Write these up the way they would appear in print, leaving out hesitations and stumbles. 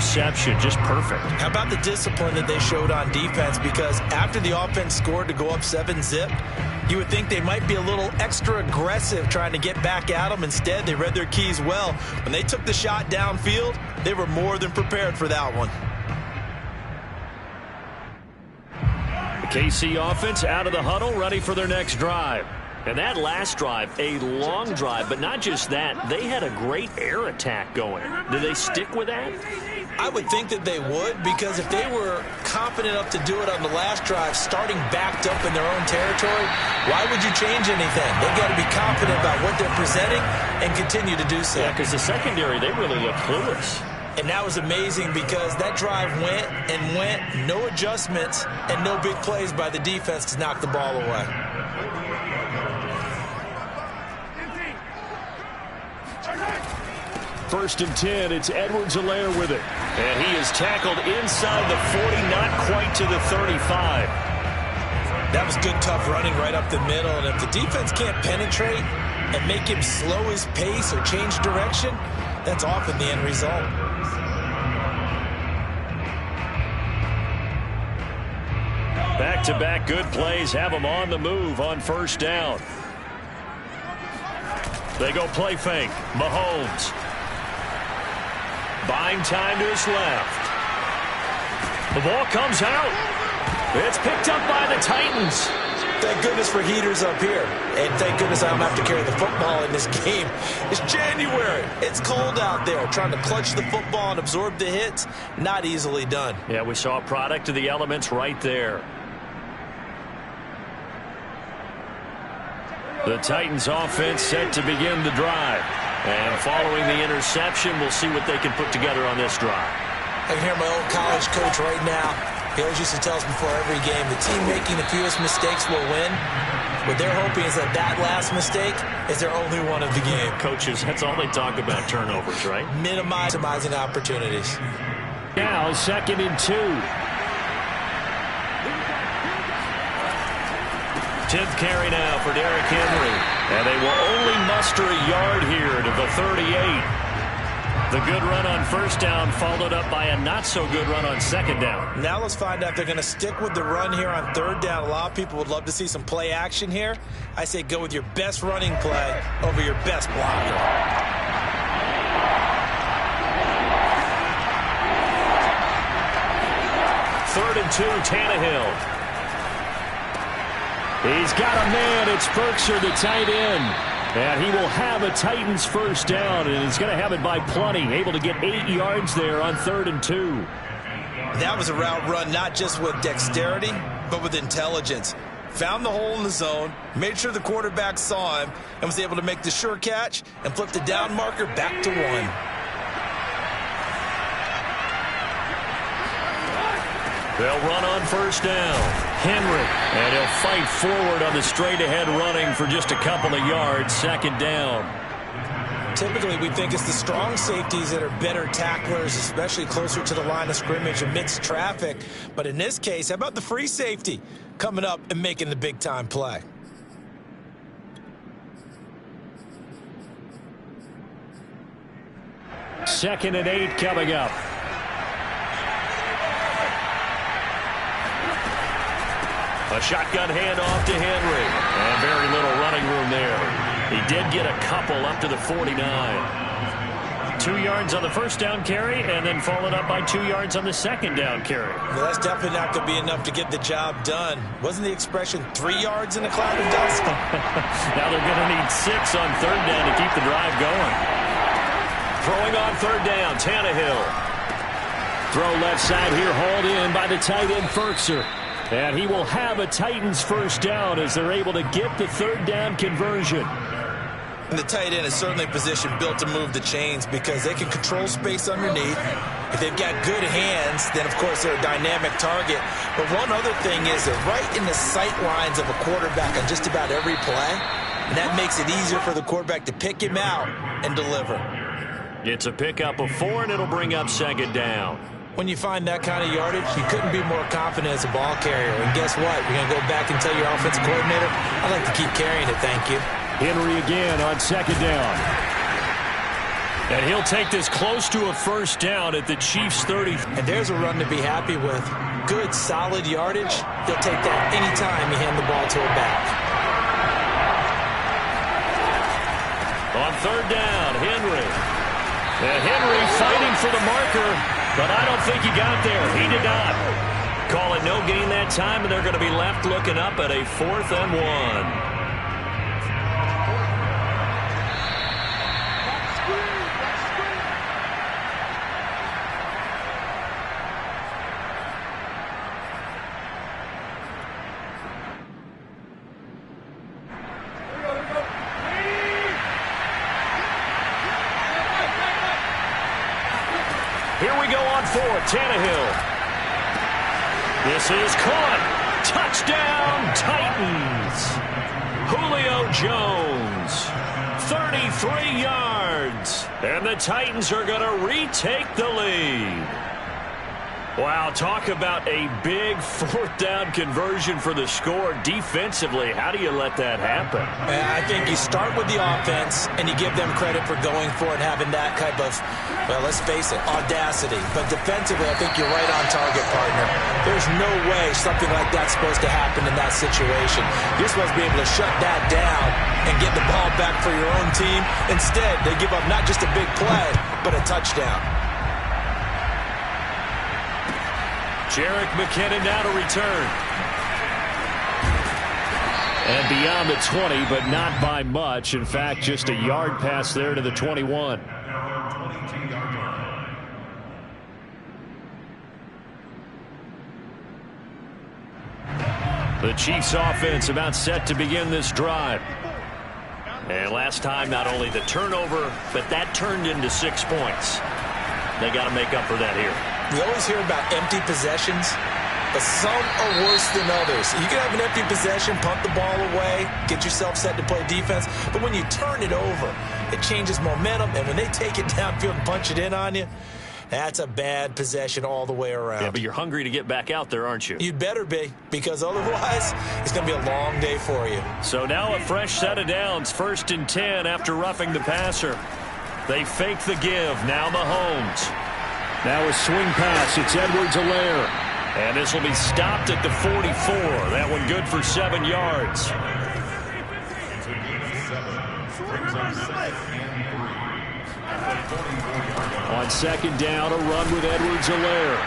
interception. Just perfect. How about the discipline that they showed on defense? Because after the offense scored to go up 7-zip, you would think they might be a little extra aggressive trying to get back at them. Instead, they read their keys well. When they took the shot downfield, they were more than prepared for that one. The KC offense out of the huddle, ready for their next drive. And that last drive, a long drive, but not just that. They had a great air attack going. Did they stick with that? I would think that they would, because if they were confident enough to do it on the last drive, starting backed up in their own territory, why would you change anything? They've got to be confident about what they're presenting and continue to do so. Yeah, because the secondary, they really look clueless. And that was amazing because that drive went and went, no adjustments and no big plays by the defense to knock the ball away. First and 10, it's Edwards-Helaire with it. And he is tackled inside the 40, not quite to the 35. That was good, tough running right up the middle. And if the defense can't penetrate and make him slow his pace or change direction, that's often the end result. Back-to-back good plays have him on the move on first down. They go play fake. Mahomes. Buying time to his left. The ball comes out. It's picked up by the Titans. Thank goodness for heaters up here. And thank goodness I don't have to carry the football in this game. It's January. It's cold out there. Trying to clutch the football and absorb the hits, not easily done. Yeah, we saw a product of the elements right there. The Titans offense set to begin the drive. And following the interception, we'll see what they can put together on this drive. I can hear my old college coach right now. He always used to tell us before every game, the team making the fewest mistakes will win. What they're hoping is that that last mistake is their only one of the game. Coaches, that's all they talk about, turnovers, right? Minimizing opportunities. Now, 2nd and 2. 10th carry now for Derrick Henry. And they will only muster a yard here to the 38. The good run on first down followed up by a not-so-good run on second down. Now let's find out if they're going to stick with the run here on third down. A lot of people would love to see some play action here. I say go with your best running play over your best blocker. Third and 2, Tannehill. He's got a man. It's Firkser, the tight end. And he will have a Titans first down, and he's going to have it by plenty. Able to get 8 yards there on 3rd and 2. That was a route run not just with dexterity, but with intelligence. Found the hole in the zone, made sure the quarterback saw him, and was able to make the sure catch and flip the down marker back to 1. They'll run on first down. Henry, and he'll fight forward on the straight-ahead running for just a couple of yards. 2nd down. Typically, we think it's the strong safeties that are better tacklers, especially closer to the line of scrimmage amidst traffic. But in this case, how about the free safety coming up and making the big-time play? Second and 8 coming up. A shotgun handoff to Henry. And very little running room there. He did get a couple up to the 49. 2 yards on the first down carry, and then followed up by 2 yards on the second down carry. Well, that's definitely not going to be enough to get the job done. Wasn't the expression 3 yards in a cloud of dust? Now they're going to need 6 on third down to keep the drive going. Throwing on third down, Tannehill. Throw left side here, hauled in by the tight end Firkser. And he will have a Titans first down as they're able to get the third down conversion. And the tight end is certainly a position built to move the chains because they can control space underneath. If they've got good hands, then, of course, they're a dynamic target. But one other thing is they're right in the sight lines of a quarterback on just about every play. And that makes it easier for the quarterback to pick him out and deliver. It's a pickup of 4, and it'll bring up 2nd down. When you find that kind of yardage, you couldn't be more confident as a ball carrier. And guess what? You're going to go back and tell your offensive coordinator, I'd like to keep carrying it, thank you. Henry again on 2nd down. And he'll take this close to a first down at the Chiefs' 30. And there's a run to be happy with. Good, solid yardage. They'll take that anytime you hand the ball to a back. On third down, Henry. And Henry fighting for the marker, but I don't think he got there. He did not. Call it no gain that time, and they're going to be left looking up at a 4th and 1. Here we go on 4, Tannehill. This is caught. Touchdown, Titans. Julio Jones, 33 yards. And the Titans are going to retake the lead. Wow, talk about a big 4th down conversion for the score. Defensively, how do you let that happen? I think you start with the offense, and you give them credit for going for it, having that type of, well, let's face it, audacity. But defensively, I think you're right on target, partner. There's no way something like that's supposed to happen in that situation. You're supposed to be able to shut that down and get the ball back for your own team. Instead, they give up not just a big play, but a touchdown. Jerick McKinnon now to return. And beyond the 20, but not by much. In fact, just a yard pass there to the 21. The Chiefs offense about set to begin this drive. And last time, not only the turnover, but that turned into 6 points. They got to make up for that here. We always hear about empty possessions, but some are worse than others. You can have an empty possession, punt the ball away, get yourself set to play defense, but when you turn it over, it changes momentum, and when they take it downfield and punch it in on you, that's a bad possession all the way around. Yeah, but you're hungry to get back out there, aren't you? You'd better be, because otherwise, it's going to be a long day for you. So now a fresh set of downs, 1st and 10 after roughing the passer. They fake the give, now Mahomes. Now a swing pass, it's Edwards-Helaire. And this will be stopped at the 44. That one good for 7 yards. On 2nd down, a run with Edwards-Helaire.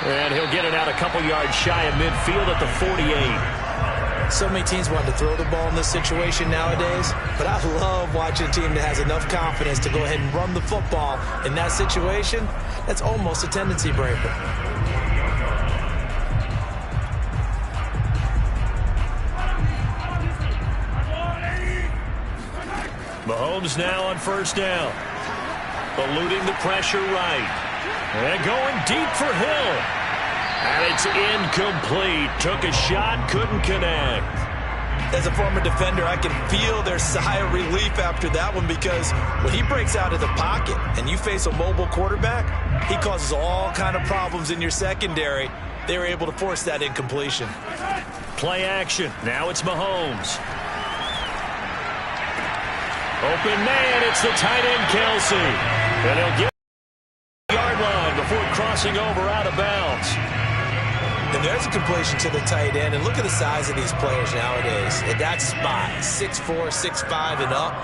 And he'll get it out a couple yards shy of midfield at the 48. So many teams want to throw the ball in this situation nowadays, but I love watching a team that has enough confidence to go ahead and run the football in that situation. That's almost a tendency breaker. Mahomes now on 1st down. Eluding the pressure right. And going deep for Hill. And it's incomplete. Took a shot, couldn't connect. As a former defender, I can feel their sigh of relief after that one, because when he breaks out of the pocket and you face a mobile quarterback, he causes all kind of problems in your secondary. They were able to force that incompletion. Play action. Now it's Mahomes. Open man, it's the tight end, Kelsey. And he'll get the yard line before crossing over out of bounds. And there's a completion to the tight end. And look at the size of these players nowadays. At that spot, 6'4", 6'5", and up.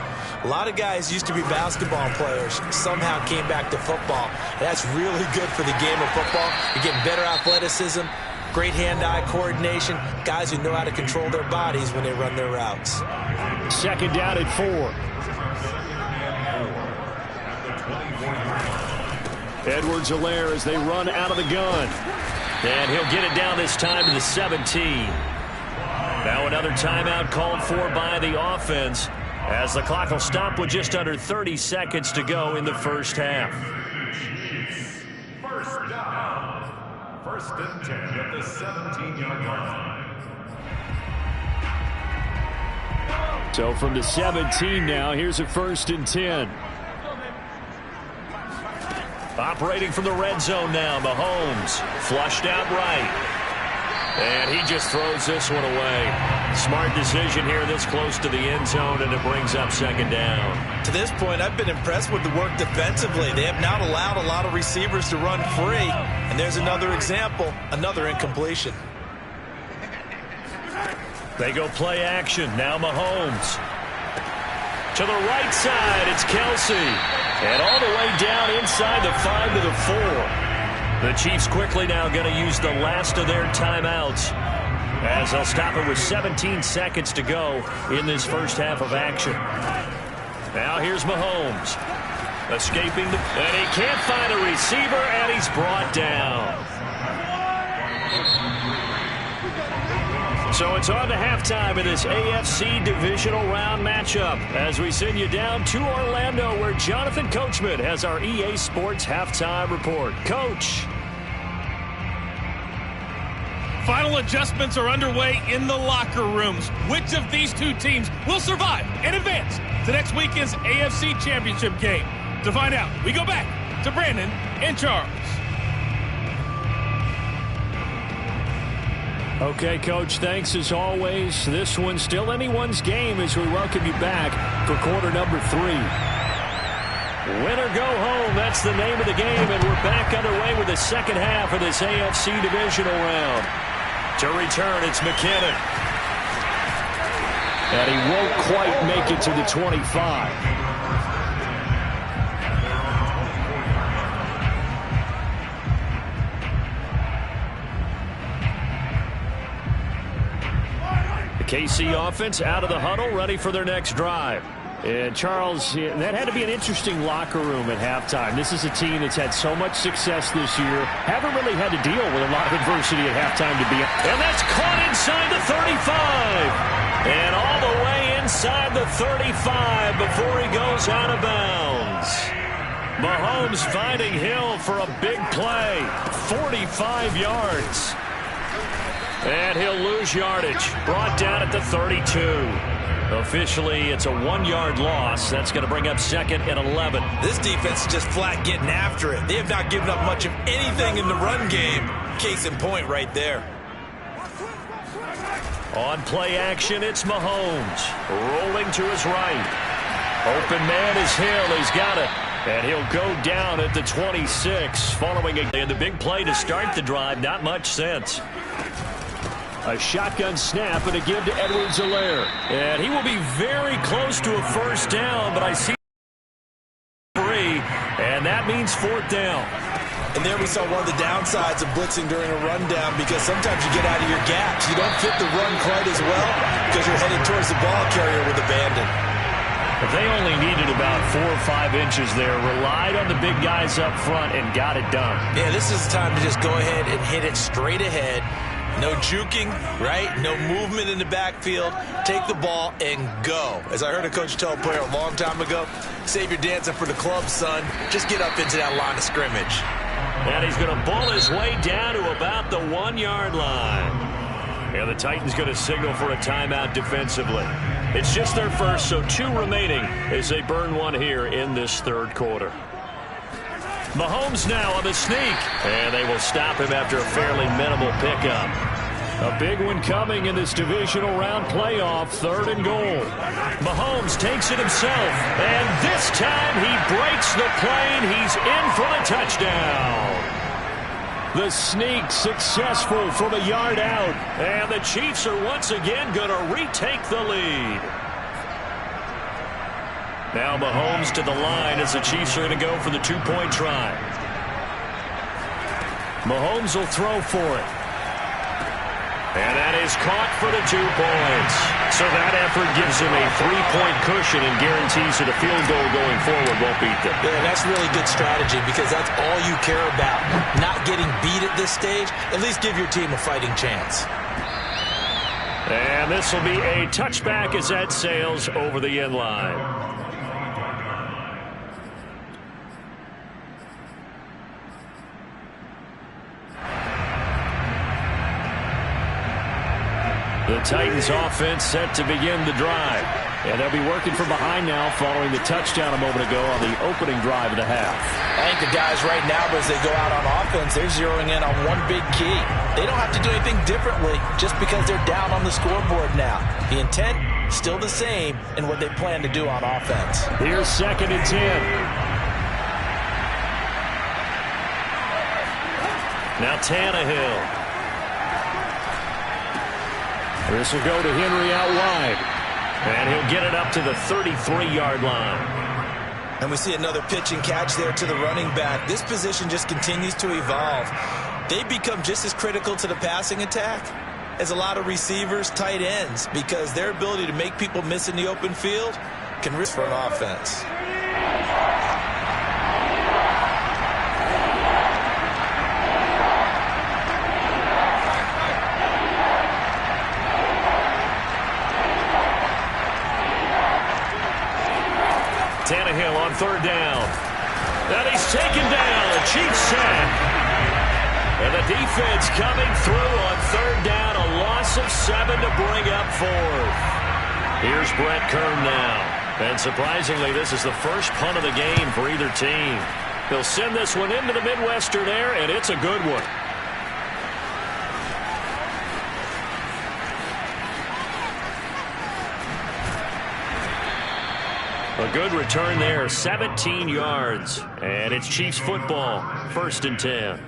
A lot of guys used to be basketball players, somehow came back to football. And that's really good for the game of football. You're getting better athleticism, great hand-eye coordination, guys who know how to control their bodies when they run their routes. 2nd down at 4. Edwards-Helaire as they run out of the gun. And he'll get it down this time to the 17. Now another timeout called for by the offense, as the clock will stop with just under 30 seconds to go in the first half. 1st down. 1st and 10 at the 17-yard line. So from the 17 now, here's a 1st and 10. Operating from the red zone now, Mahomes. Flushed out right. And he just throws this one away. Smart decision here this close to the end zone, and it brings up second down. To this point, I've been impressed with the work defensively. They have not allowed a lot of receivers to run free. And there's another example, another incompletion. They go play action. Now Mahomes. To the right side, it's Kelsey. And all the way down inside the 5 to the 4. The Chiefs quickly now going to use the last of their timeouts as they'll stop it with 17 seconds to go in this first half of action. Now here's Mahomes. Escaping, and he can't find a receiver, and he's brought down. So it's on to halftime in this AFC divisional round matchup as we send you down to Orlando where Jonathan Coachman has our EA Sports halftime report. Coach. Final adjustments are underway in the locker rooms. Which of these two teams will survive and advance to next weekend's AFC Championship game? To find out, we go back to Brandon and Charles. Okay, Coach, thanks as always. This one's still anyone's game as we welcome you back for quarter number 3. Win or go home, that's the name of the game, and we're back underway with the second half of this AFC divisional round. To return, it's McKinnon. And he won't quite make it to the 25. KC offense out of the huddle, ready for their next drive. And Charles, that had to be an interesting locker room at halftime. This is a team that's had so much success this year. Haven't really had to deal with a lot of adversity at halftime to be. And that's caught inside the 35. And all the way inside the 35 before he goes out of bounds. Mahomes finding Hill for a big play. 45 yards. And he'll lose yardage. Brought down at the 32. Officially, it's a 1-yard loss. That's going to bring up second and 11. This defense is just flat getting after it. They have not given up much of anything in the run game. Case in point right there. On play action, it's Mahomes. Rolling to his right. Open man is Hill. He's got it. And he'll go down at the 26 following the big play to start the drive. Not much sense. A shotgun snap and a give to Edwards-Helaire. And he will be very close to a first down, but I see 3, and that means fourth down. And there we saw one of the downsides of blitzing during a rundown because sometimes you get out of your gaps. You don't fit the run quite as well because you're headed towards the ball carrier with abandon. But they only needed about 4 or 5 inches there, relied on the big guys up front, and got it done. Yeah, this is the time to just go ahead and hit it straight ahead. No juking, right? No movement in the backfield. Take the ball and go. As I heard a coach tell a player a long time ago, save your dancing for the club, son. Just get up into that line of scrimmage. And he's going to bull his way down to about the 1-yard line. And the Titans going to signal for a timeout defensively. It's just their first, so 2 remaining as they burn one here in this third quarter. Mahomes now on the sneak, and they will stop him after a fairly minimal pickup. A big one coming in this divisional round playoff, 3rd and goal. Mahomes takes it himself, and this time he breaks the plane. He's in for the touchdown. The sneak successful from a yard out, and the Chiefs are once again going to retake the lead. Now Mahomes to the line as the Chiefs are going to go for the 2-point try. Mahomes will throw for it. And that is caught for the 2 points. So that effort gives him a 3-point cushion and guarantees that a field goal going forward won't beat them. Yeah, that's really good strategy because that's all you care about. Not getting beat at this stage. At least give your team a fighting chance. And this will be a touchback as that sails over the end line. The Titans offense set to begin the drive. And they'll be working from behind now following the touchdown a moment ago on the opening drive of the half. I think the guys right now, as they go out on offense, they're zeroing in on one big key. They don't have to do anything differently just because they're down on the scoreboard now. The intent, still the same in what they plan to do on offense. Here's 2nd and 10. Now Tannehill. This will go to Henry out wide. And he'll get it up to the 33-yard line. And we see another pitch and catch there to the running back. This position just continues to evolve. They become just as critical to the passing attack as a lot of receivers, tight ends, because their ability to make people miss in the open field can risk for an offense. Tannehill on 3rd down. And he's taken down. A Chiefs sack. And the defense coming through on 3rd down. A loss of 7 to bring up 4th. Here's Brett Kern now. And surprisingly, this is the first punt of the game for either team. He'll send this one into the Midwestern air, and it's a good one. A good return there, 17 yards. And it's Chiefs football, 1st and 10.